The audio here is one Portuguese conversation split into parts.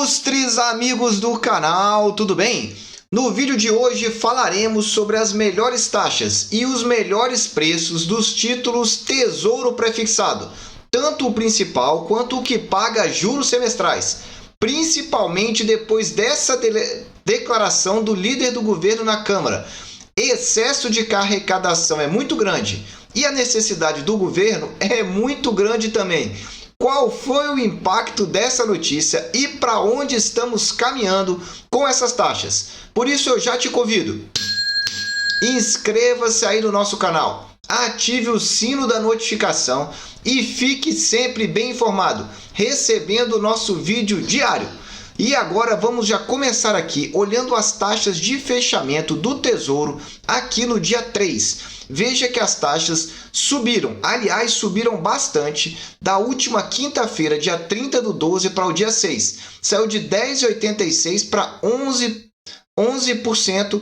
Ilustres amigos do canal, tudo bem? No vídeo de hoje falaremos sobre as melhores taxas e os melhores preços dos títulos Tesouro Prefixado, tanto o principal quanto o que paga juros semestrais, principalmente depois dessa declaração do líder do governo na Câmara. Excesso de arrecadação é muito grande e a necessidade do governo é muito grande também. Qual foi o impacto dessa notícia e para onde estamos caminhando com essas taxas? Por isso eu já te convido. Inscreva-se aí no nosso canal, ative o sino da notificação e fique sempre bem informado, recebendo o nosso vídeo diário. E agora vamos já começar aqui olhando as taxas de fechamento do Tesouro aqui no dia 3. Veja que as taxas subiram, aliás, subiram bastante da última quinta-feira, dia 30/12 para o dia 6. Saiu de 10,86 para 11%,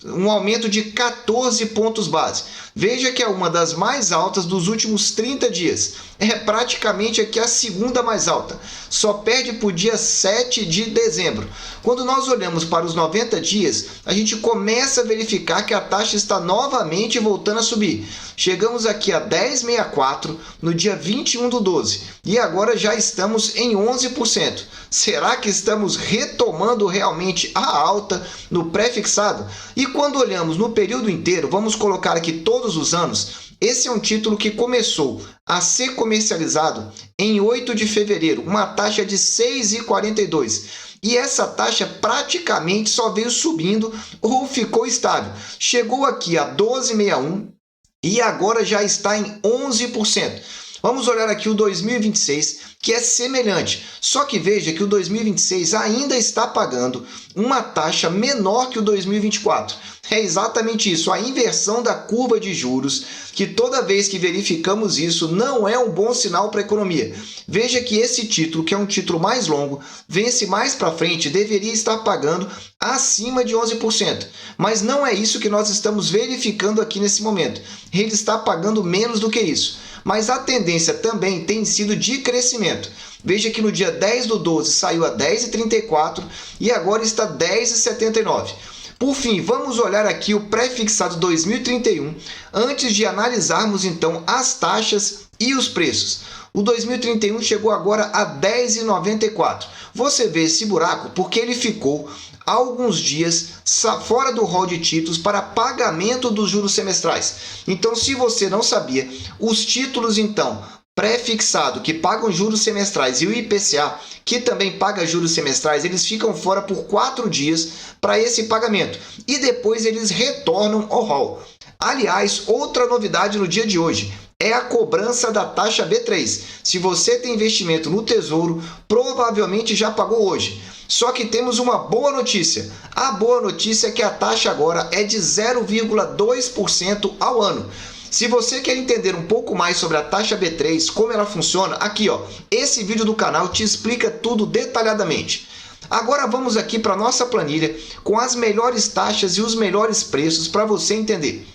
um aumento de 14 pontos base. Veja que é uma das mais altas dos últimos 30 dias. É praticamente aqui a segunda mais alta. Só perde para o dia 7 de dezembro. Quando nós olhamos para os 90 dias, a gente começa a verificar que a taxa está novamente voltando a subir. Chegamos aqui a 10,64 no dia 21/12 e agora já estamos em 11%. Será que estamos retomando realmente a alta no pré-fixado? E quando olhamos no período inteiro, vamos colocar aqui todos os anos, esse é um título que começou a ser comercializado em 8 de fevereiro, uma taxa de 6,42. E essa taxa praticamente só veio subindo ou ficou estável. Chegou aqui a 12,61 e agora já está em 11%. Vamos olhar aqui o 2026, que é semelhante. Só que veja que o 2026 ainda está pagando uma taxa menor que o 2024. É exatamente isso, a inversão da curva de juros, que toda vez que verificamos isso, não é um bom sinal para a economia. Veja que esse título, que é um título mais longo, vence mais para frente, deveria estar pagando acima de 11%. Mas não é isso que nós estamos verificando aqui nesse momento. Ele está pagando menos do que isso. Mas a tendência também tem sido de crescimento. Veja que no dia 10/12 saiu a 10,34 e agora está 10,79. Por fim, vamos olhar aqui o pré-fixado 2031, antes de analisarmos então as taxas e os preços. O 2031 chegou agora a 10,94. Você vê esse buraco porque ele ficou alguns dias fora do rol de títulos para pagamento dos juros semestrais. Então, se você não sabia, os títulos então pré-fixado que pagam juros semestrais e o IPCA, que também paga juros semestrais, eles ficam fora por 4 dias para esse pagamento e depois eles retornam ao rol. Aliás, outra novidade no dia de hoje é a cobrança da taxa B3. Se você tem investimento no Tesouro, provavelmente já pagou hoje. Só que temos uma boa notícia. A boa notícia é que a taxa agora é de 0,2% ao ano. Se você quer entender um pouco mais sobre a taxa B3, como ela funciona, aqui ó, esse vídeo do canal te explica tudo detalhadamente. Agora vamos aqui para a nossa planilha com as melhores taxas e os melhores preços para você entender.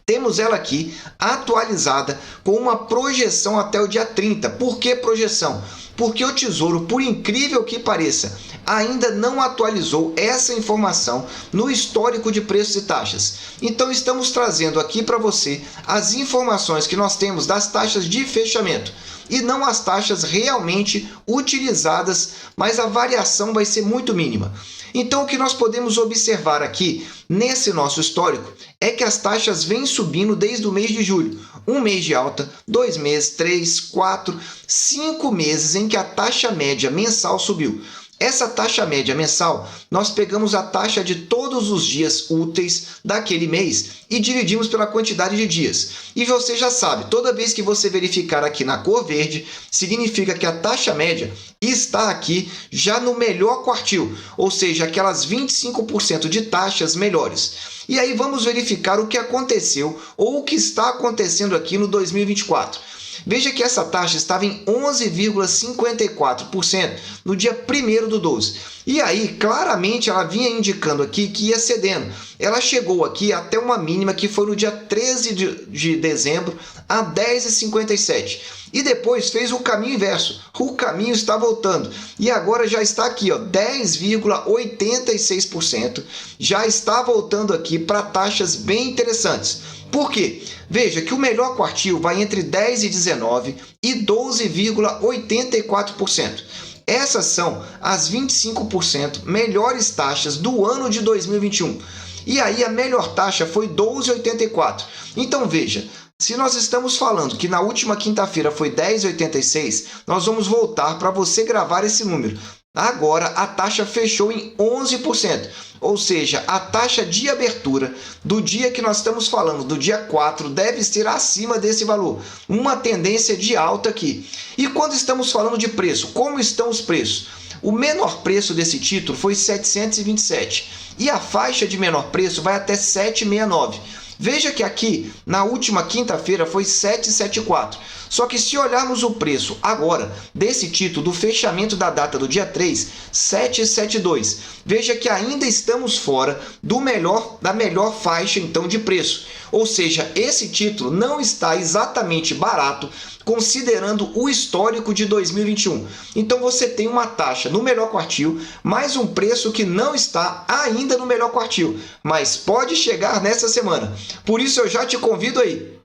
Temos ela aqui atualizada com uma projeção até o dia 30. Por que projeção? Porque o Tesouro, por incrível que pareça, ainda não atualizou essa informação no histórico de preços e taxas. Então estamos trazendo aqui para você as informações que nós temos das taxas de fechamento e não as taxas realmente utilizadas, mas a variação vai ser muito mínima. Então o que nós podemos observar aqui nesse nosso histórico é que as taxas vêm subindo desde o mês de julho. Um mês de alta, 2 meses, 3, 4, 5 meses em que a taxa média mensal subiu. Essa taxa média mensal, nós pegamos a taxa de todos os dias úteis daquele mês e dividimos pela quantidade de dias. E você já sabe, toda vez que você verificar aqui na cor verde, significa que a taxa média está aqui já no melhor quartil, ou seja, aquelas 25% de taxas melhores. E aí vamos verificar o que aconteceu ou o que está acontecendo aqui no 2024. Veja que essa taxa estava em 11,54% no dia 1º do 12. E aí, claramente, ela vinha indicando aqui que ia cedendo. Ela chegou aqui até uma mínima que foi no dia 13 de dezembro a 10,57. E depois fez o caminho inverso. O caminho está voltando. E agora já está aqui, ó, 10,86%. Já está voltando aqui para taxas bem interessantes. Por quê? Veja que o melhor quartil vai entre 10,19% e 12,84%. Essas são as 25% melhores taxas do ano de 2021. E aí a melhor taxa foi 12,84%. Então veja, se nós estamos falando que na última quinta-feira foi 10,86, nós vamos voltar para você gravar esse número. Agora a taxa fechou em 11%, ou seja, a taxa de abertura do dia que nós estamos falando, do dia 4, deve ser acima desse valor. Uma tendência de alta aqui. E quando estamos falando de preço, como estão os preços? O menor preço desse título foi 727 e a faixa de menor preço vai até 769. Veja que aqui, na última quinta-feira, foi 774. Só que se olharmos o preço agora desse título, do fechamento da data do dia 3, 772. Veja que ainda estamos fora da melhor faixa então de preço. Ou seja, esse título não está exatamente barato, considerando o histórico de 2021. Então você tem uma taxa no melhor quartil, mais um preço que não está ainda no melhor quartil, mas pode chegar nessa semana. Por isso eu já te convido aí.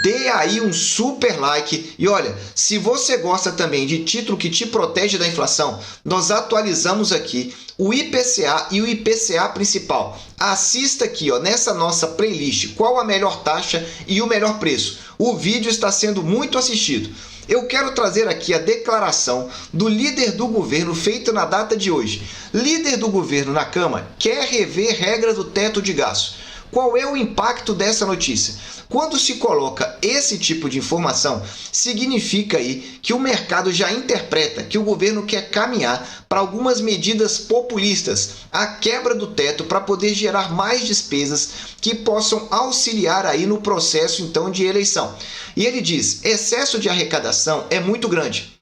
Dê aí um super like e olha, se você gosta também de título que te protege da inflação, nós atualizamos aqui o IPCA e o IPCA principal. Assista aqui, ó, nessa nossa playlist, qual a melhor taxa e o melhor preço. O vídeo está sendo muito assistido. Eu quero trazer aqui a declaração do líder do governo feita na data de hoje. Líder do governo na Câmara quer rever regra do teto de gastos. Qual é o impacto dessa notícia? Quando se coloca esse tipo de informação, significa aí que o mercado já interpreta que o governo quer caminhar para algumas medidas populistas, a quebra do teto para poder gerar mais despesas que possam auxiliar aí no processo então de eleição. E ele diz: excesso de arrecadação é muito grande.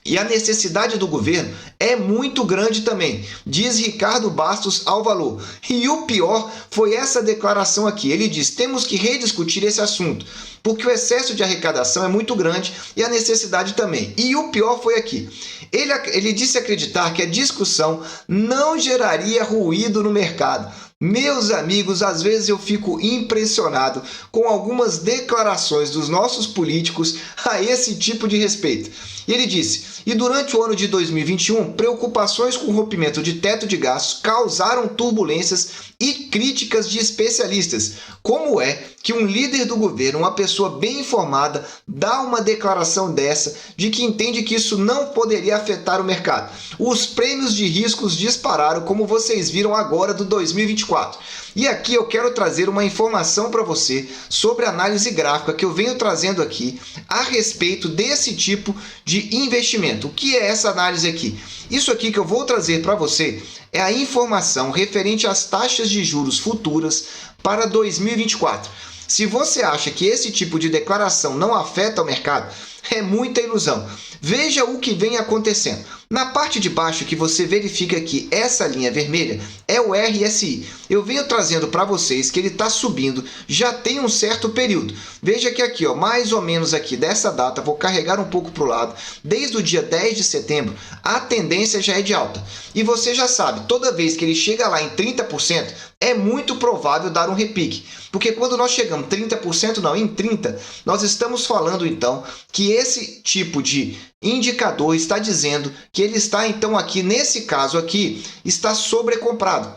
E a necessidade do governo é muito grande também, diz Ricardo Bastos ao Valor. E o pior foi essa declaração aqui. Ele diz: temos que rediscutir esse assunto, porque o excesso de arrecadação é muito grande e a necessidade também. E o pior foi aqui. Ele disse acreditar que a discussão não geraria ruído no mercado. Meus amigos, às vezes eu fico impressionado com algumas declarações dos nossos políticos a esse tipo de respeito. E ele disse: e durante o ano de 2021, preocupações com o rompimento de teto de gastos causaram turbulências e críticas de especialistas. Como é que um líder do governo, uma pessoa bem informada, dá uma declaração dessa de que entende que isso não poderia afetar o mercado? Os prêmios de riscos dispararam, como vocês viram agora do 2024. E aqui eu quero trazer uma informação para você sobre a análise gráfica que eu venho trazendo aqui a respeito desse tipo de investimento. O que é essa análise aqui? Isso aqui que eu vou trazer para você é a informação referente às taxas de juros futuras para 2024. Se você acha que esse tipo de declaração não afeta o mercado, é muita ilusão. Veja o que vem acontecendo. Na parte de baixo que você verifica aqui, essa linha vermelha é o RSI. Eu venho trazendo para vocês que ele está subindo já tem um certo período. Veja que aqui, ó, mais ou menos aqui dessa data, vou carregar um pouco para o lado, desde o dia 10 de setembro, a tendência já é de alta. E você já sabe, toda vez que ele chega lá em 30%, é muito provável dar um repique. Porque quando nós chegamos 30%, não, em 30%, nós estamos falando então que esse tipo de indicador está dizendo que ele está então aqui, nesse caso aqui, está sobrecomprado.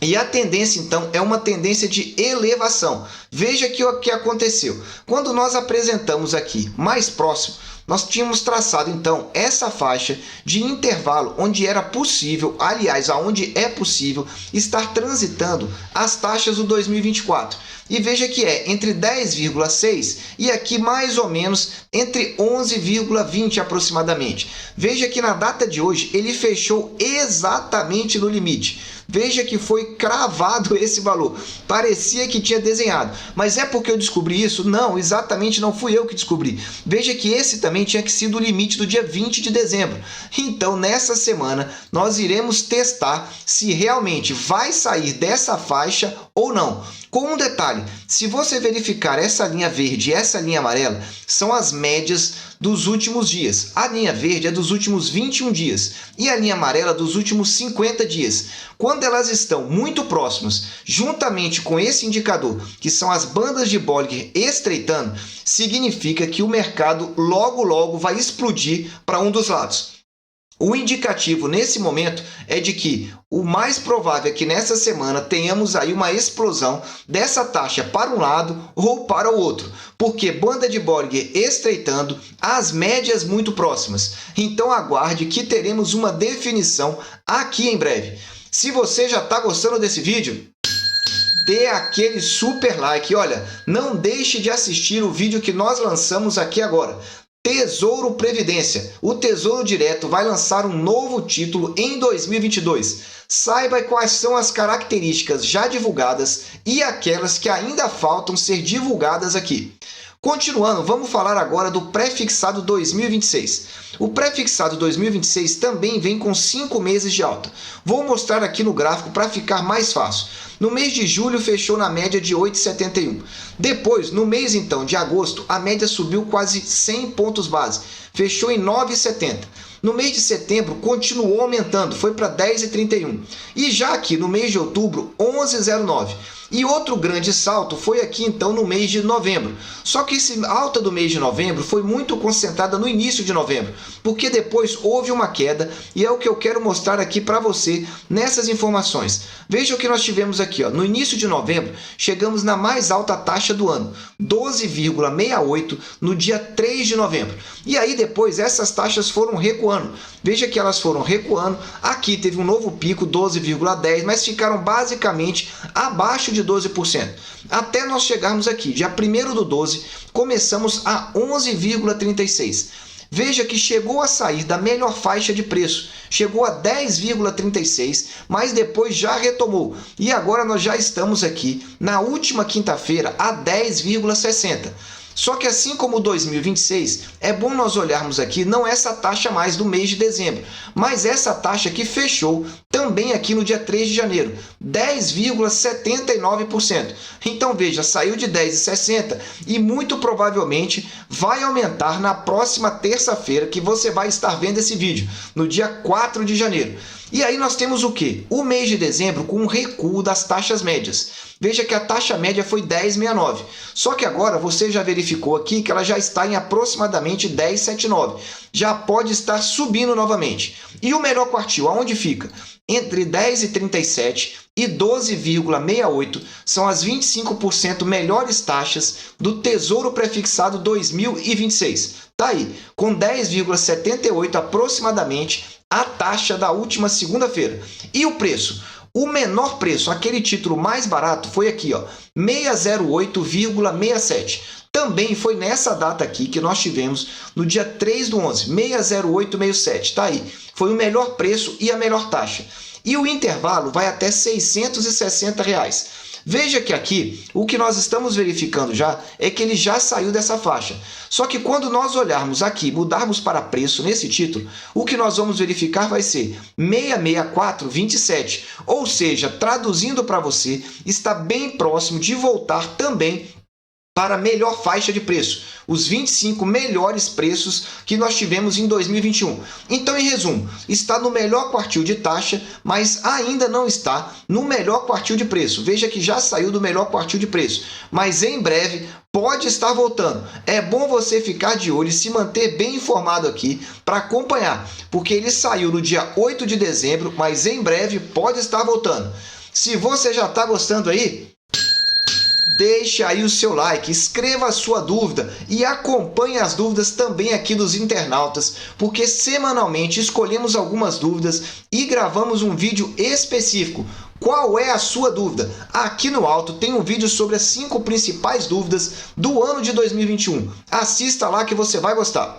E a tendência, então, é uma tendência de elevação. Veja que o que aconteceu. Quando nós apresentamos aqui mais próximo, nós tínhamos traçado, então, essa faixa de intervalo onde era possível, aliás, aonde é possível, estar transitando as taxas do 2024. e veja que é entre 10,6 e aqui mais ou menos entre 11,20 aproximadamente. Veja que na data de hoje ele fechou exatamente no limite. Veja que foi cravado esse valor. Parecia que tinha desenhado. Mas é porque eu descobri isso? Não, exatamente não fui eu que descobri. Veja que esse também tinha que ser o limite do dia 20 de dezembro. Então, nessa semana, nós iremos testar se realmente vai sair dessa faixa ou não. Com um detalhe, se você verificar essa linha verde e essa linha amarela, são as médias dos últimos dias. A linha verde é dos últimos 21 dias e a linha amarela dos últimos 50 dias. Quando elas estão muito próximas, juntamente com esse indicador, que são as bandas de Bollinger estreitando, significa que o mercado logo vai explodir para um dos lados. O indicativo nesse momento é de que o mais provável é que nessa semana tenhamos aí uma explosão dessa taxa para um lado ou para o outro, porque banda de Bollinger estreitando, as médias muito próximas. Então aguarde que teremos uma definição aqui em breve. Se você já está gostando desse vídeo, dê aquele super like. Olha, não deixe de assistir o vídeo que nós lançamos aqui agora. Tesouro Previdência. O Tesouro Direto vai lançar um novo título em 2022. Saiba quais são as características já divulgadas e aquelas que ainda faltam ser divulgadas aqui. Continuando, vamos falar agora do pré-fixado 2026. O pré-fixado 2026 também vem com 5 meses de alta. Vou mostrar aqui no gráfico para ficar mais fácil. No mês de julho fechou na média de 8,71. Depois, no mês então de agosto, a média subiu quase 100 pontos base, fechou em 9,70. No mês de setembro continuou aumentando, foi para 10,31. E já aqui no mês de outubro, 11,09. E outro grande salto foi aqui então no mês de novembro. Só que essa alta do mês de novembro foi muito concentrada no início de novembro, porque depois houve uma queda e é o que eu quero mostrar aqui para você nessas informações. Veja o que nós tivemos aqui, ó. No início de novembro, chegamos na mais alta taxa do ano, 12,68 no dia 3 de novembro. E aí depois essas taxas foram recuando. Veja que elas foram recuando. Aqui teve um novo pico, 12,10, mas ficaram basicamente abaixo de 12%. Até nós chegarmos aqui, dia 1º do 12, começamos a 11,36. Veja que chegou a sair da melhor faixa de preço, chegou a 10,36, mas depois já retomou. E agora nós já estamos aqui na última quinta-feira a 10,60. Só que assim como 2026, é bom nós olharmos aqui não essa taxa mais do mês de dezembro, mas essa taxa que fechou também aqui no dia 3 de janeiro, 10,79%. Então veja, saiu de 10,60 e muito provavelmente vai aumentar na próxima terça-feira que você vai estar vendo esse vídeo, no dia 4 de janeiro. E aí nós temos o quê? O mês de dezembro com um recuo das taxas médias. Veja que a taxa média foi 10,69. Só que agora você já verificou aqui que ela já está em aproximadamente 10,79. Já pode estar subindo novamente. E o melhor quartil, aonde fica? Entre 10,37 e 12,68 são as 25% melhores taxas do Tesouro Prefixado 2026. Tá aí, com 10,78 aproximadamente a taxa da última segunda-feira. E o preço? O menor preço, aquele título mais barato, foi aqui, ó, 608,67. Também foi nessa data aqui que nós tivemos no dia 3 do 11, 608,67. Tá aí, foi o melhor preço e a melhor taxa. E o intervalo vai até R$ 660. Veja que aqui, o que nós estamos verificando já é que ele já saiu dessa faixa. Só que quando nós olharmos aqui, mudarmos para preço nesse título, o que nós vamos verificar vai ser 664,27. Ou seja, traduzindo para você, está bem próximo de voltar também para a melhor faixa de preço, os 25 melhores preços que nós tivemos em 2021. Então, em resumo, está no melhor quartil de taxa, mas ainda não está no melhor quartil de preço. Veja que já saiu do melhor quartil de preço, mas em breve pode estar voltando. É bom você ficar de olho e se manter bem informado aqui para acompanhar, porque ele saiu no dia 8 de dezembro, mas em breve pode estar voltando. Se você já está gostando aí, deixe aí o seu like, escreva a sua dúvida e acompanhe as dúvidas também aqui dos internautas, porque semanalmente escolhemos algumas dúvidas e gravamos um vídeo específico. Qual é a sua dúvida? Aqui no alto tem um vídeo sobre as 5 principais dúvidas do ano de 2021. Assista lá que você vai gostar.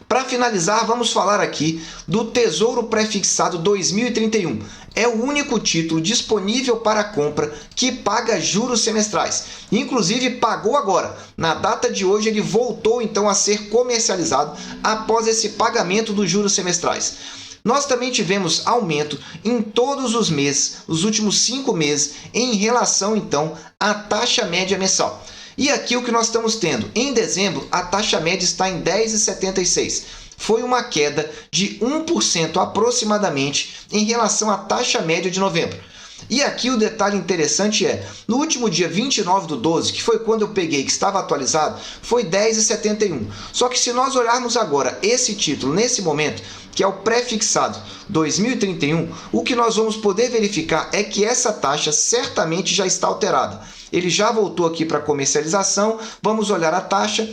Para finalizar, vamos falar aqui do Tesouro Prefixado 2031. É o único título disponível para compra que paga juros semestrais. Inclusive, pagou agora. Na data de hoje, ele voltou então a ser comercializado após esse pagamento dos juros semestrais. Nós também tivemos aumento em todos os meses, os últimos 5 meses, em relação então à taxa média mensal. E aqui o que nós estamos tendo? Em dezembro, a taxa média está em 10,76. Foi uma queda de 1% aproximadamente em relação à taxa média de novembro. E aqui o detalhe interessante é, no último dia 29/12, que foi quando eu peguei que estava atualizado, foi 10,71. Só que se nós olharmos agora esse título, nesse momento, que é o prefixado 2031, o que nós vamos poder verificar é que essa taxa certamente já está alterada. Ele já voltou aqui para comercialização, vamos olhar a taxa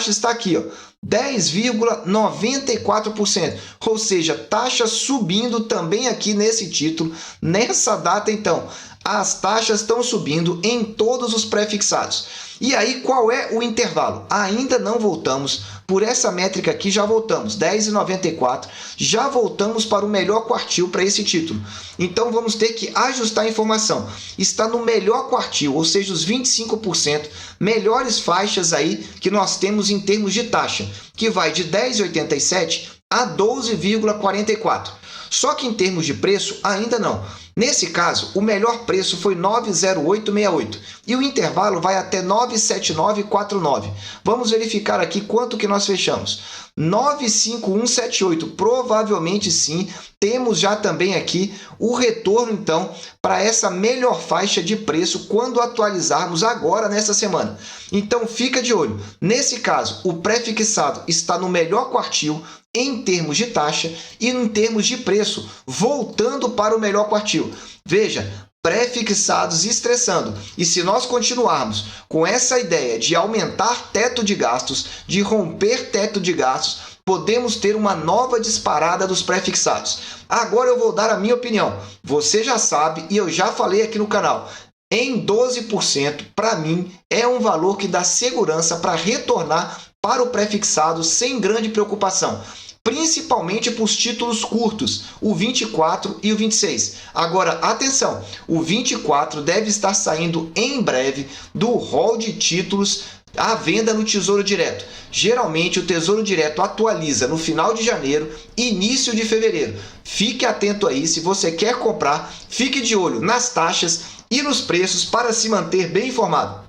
está aqui, ó, 10,94%, ou seja, taxa subindo também aqui nesse título, nessa data então. As taxas estão subindo em todos os prefixados. E aí, qual é o intervalo? Ainda não voltamos, por essa métrica aqui já voltamos, 10,94, já voltamos para o melhor quartil para esse título. Então, vamos ter que ajustar a informação. Está no melhor quartil, ou seja, os 25% melhores faixas aí que nós temos em termos de taxa, que vai de 10,87 a 12,44. Só que em termos de preço, ainda não. Nesse caso, o melhor preço foi 9,0868 e o intervalo vai até 9,7949. Vamos verificar aqui quanto que nós fechamos. 9,5178, provavelmente sim, temos já também aqui o retorno então para essa melhor faixa de preço quando atualizarmos agora nessa semana. Então fica de olho. Nesse caso, o prefixado está no melhor quartil em termos de taxa e em termos de preço, voltando para o melhor quartil. Veja, prefixados estressando. E se nós continuarmos com essa ideia de aumentar teto de gastos, de romper teto de gastos, podemos ter uma nova disparada dos prefixados. Agora eu vou dar a minha opinião. Você já sabe e eu já falei aqui no canal. Em 12%, para mim, é um valor que dá segurança para retornar para o prefixado sem grande preocupação. Principalmente para os títulos curtos, o 24 e o 26. Agora, atenção, o 24 deve estar saindo em breve do rol de títulos à venda no Tesouro Direto. Geralmente, o Tesouro Direto atualiza no final de janeiro, início de fevereiro. Fique atento aí, se você quer comprar, fique de olho nas taxas e nos preços para se manter bem informado.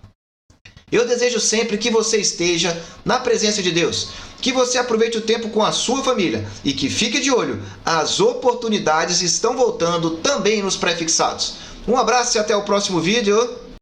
Eu desejo sempre que você esteja na presença de Deus, que você aproveite o tempo com a sua família e que fique de olho, as oportunidades estão voltando também nos prefixados. Um abraço e até o próximo vídeo.